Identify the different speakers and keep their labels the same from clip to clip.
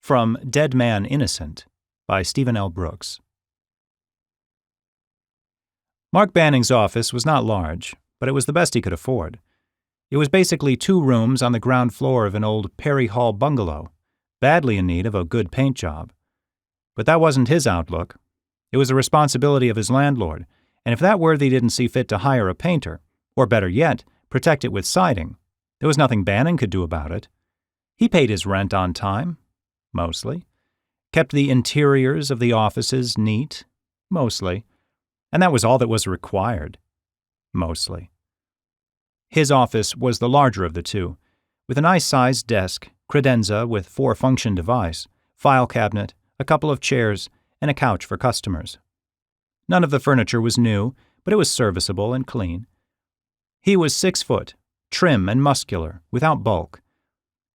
Speaker 1: From Dead Man Innocent by Stephen L. Brooks. Mark Banning's office was not large, but it was the best he could afford. It was basically 2 rooms on the ground floor of an old Perry Hall bungalow, badly in need of a good paint job. But that wasn't his outlook. It was the responsibility of his landlord, and if that worthy didn't see fit to hire a painter, or better yet, protect it with siding, there was nothing Banning could do about it. He paid his rent on time, mostly, kept the interiors of the offices neat, mostly, and that was all that was required, mostly. His office was the larger of the 2, with a nice-sized desk, credenza with 4-function device, file cabinet, a couple of chairs, and a couch for customers. None of the furniture was new, but it was serviceable and clean. He was 6 foot, trim and muscular, without bulk.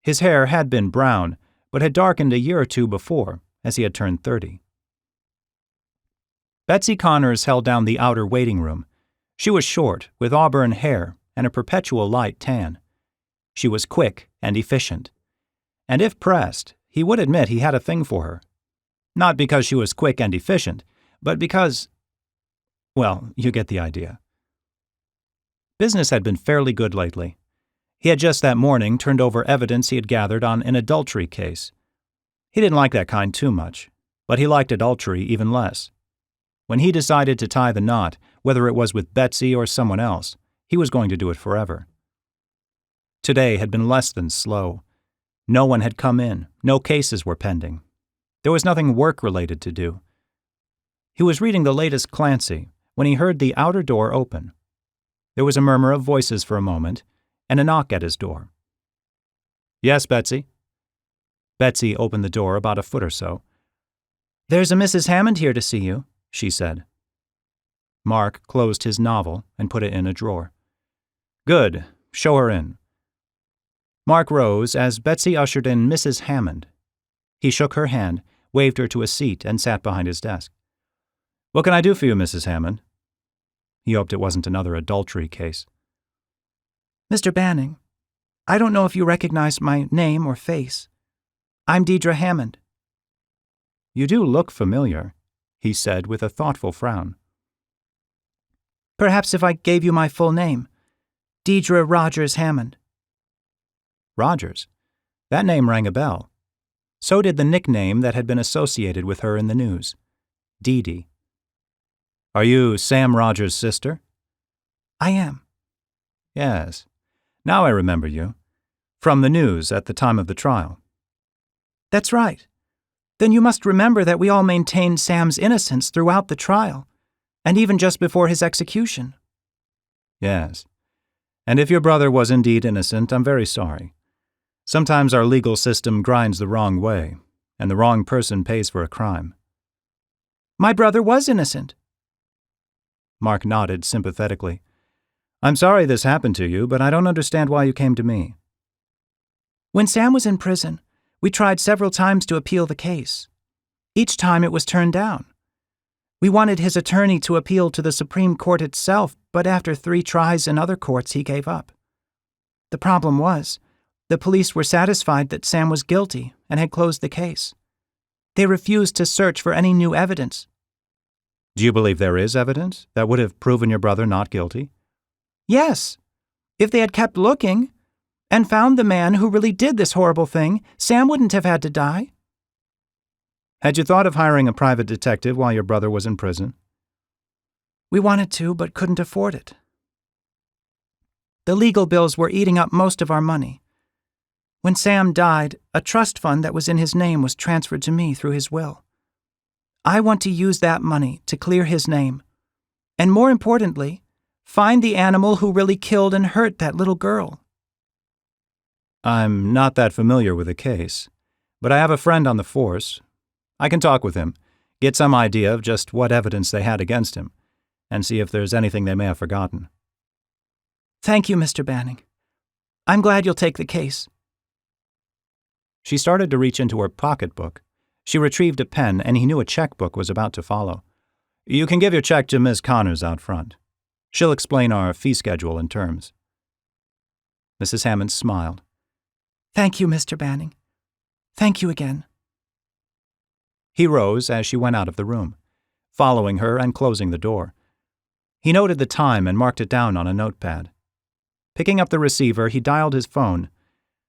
Speaker 1: His hair had been brown, but had darkened a year or 2 before, as he had turned 30. Betsy Connors held down the outer waiting room. She was short, with auburn hair and a perpetual light tan. She was quick and efficient. And if pressed, he would admit he had a thing for her. Not because she was quick and efficient, but because, well, you get the idea. Business had been fairly good lately. He had just that morning turned over evidence he had gathered on an adultery case. He didn't like that kind too much, but he liked adultery even less. When he decided to tie the knot, whether it was with Betsy or someone else, he was going to do it forever. Today had been less than slow. No one had come in, no cases were pending. There was nothing work-related to do. He was reading the latest Clancy when he heard the outer door open. There was a murmur of voices for a moment, and a knock at his door. "Yes, Betsy?" Betsy opened the door about a foot or so. "There's a Mrs. Hammond here to see you," she said. Mark closed his novel and put it in a drawer. "Good. Show her in." Mark rose as Betsy ushered in Mrs. Hammond. He shook her hand, waved her to a seat, and sat behind his desk. "What can I do for you, Mrs. Hammond?" He hoped it wasn't another adultery case.
Speaker 2: "Mr. Banning, I don't know if you recognize my name or face. I'm Deidre Hammond."
Speaker 1: "You do look familiar," he said with a thoughtful frown.
Speaker 2: "Perhaps if I gave you my full name, Deidre Rogers Hammond."
Speaker 1: Rogers? That name rang a bell. So did the nickname that had been associated with her in the news, Dee Dee. "Are you Sam Rogers' sister?"
Speaker 2: "I am."
Speaker 1: "Yes. Now I remember you. From the news at the time of the trial."
Speaker 2: "That's right. Then you must remember that we all maintained Sam's innocence throughout the trial, and even just before his execution."
Speaker 1: "Yes. And if your brother was indeed innocent, I'm very sorry. Sometimes our legal system grinds the wrong way, and the wrong person pays for a crime."
Speaker 2: "My brother was innocent."
Speaker 1: Mark nodded sympathetically. "I'm sorry this happened to you, but I don't understand why you came to me."
Speaker 2: "When Sam was in prison, we tried several times to appeal the case. Each time it was turned down. We wanted his attorney to appeal to the Supreme Court itself, but after 3 tries in other courts, he gave up. The problem was, the police were satisfied that Sam was guilty and had closed the case. They refused to search for any new evidence."
Speaker 1: "Do you believe there is evidence that would have proven your brother not guilty?"
Speaker 2: "Yes. If they had kept looking and found the man who really did this horrible thing, Sam wouldn't have had to die."
Speaker 1: "Had you thought of hiring a private detective while your brother was in prison?"
Speaker 2: "We wanted to, but couldn't afford it. The legal bills were eating up most of our money. When Sam died, a trust fund that was in his name was transferred to me through his will. I want to use that money to clear his name, and more importantly, find the animal who really killed and hurt that little girl."
Speaker 1: "I'm not that familiar with the case, but I have a friend on the force. I can talk with him, get some idea of just what evidence they had against him, and see if there's anything they may have forgotten."
Speaker 2: "Thank you, Mr. Banning. I'm glad you'll take the case."
Speaker 1: She started to reach into her pocketbook. She retrieved a pen, and he knew a checkbook was about to follow. "You can give your check to Miss Connors out front. She'll explain our fee schedule and terms." Mrs. Hammond smiled.
Speaker 2: "Thank you, Mr. Banning. Thank you again."
Speaker 1: He rose as she went out of the room, following her and closing the door. He noted the time and marked it down on a notepad. Picking up the receiver, he dialed his phone.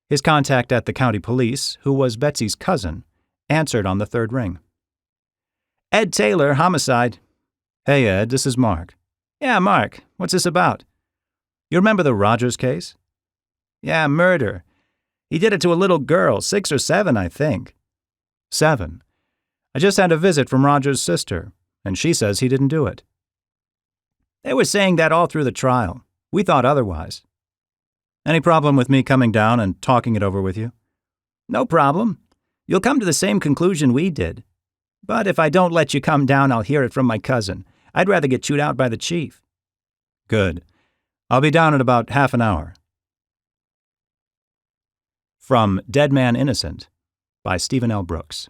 Speaker 1: His contact at the county police, who was Betsy's cousin, answered on the third ring.
Speaker 2: Ed Taylor, homicide.
Speaker 1: Hey, Ed, this is Mark.
Speaker 2: Yeah, Mark. What's this about?
Speaker 1: You remember the Rogers case?
Speaker 2: Yeah, murder. He did it to a little girl, 6 or 7, I think.
Speaker 1: 7. I just had a visit from Rogers' sister, and she says he didn't do it.
Speaker 2: They were saying that all through the trial. We thought otherwise.
Speaker 1: Any problem with me coming down and talking it over with you?
Speaker 2: No problem. You'll come to the same conclusion we did. But if I don't let you come down, I'll hear it from my cousin. I'd rather get chewed out by the chief.
Speaker 1: Good. I'll be down in about half an hour. From Dead Man Innocent by Stephen L. Brooks.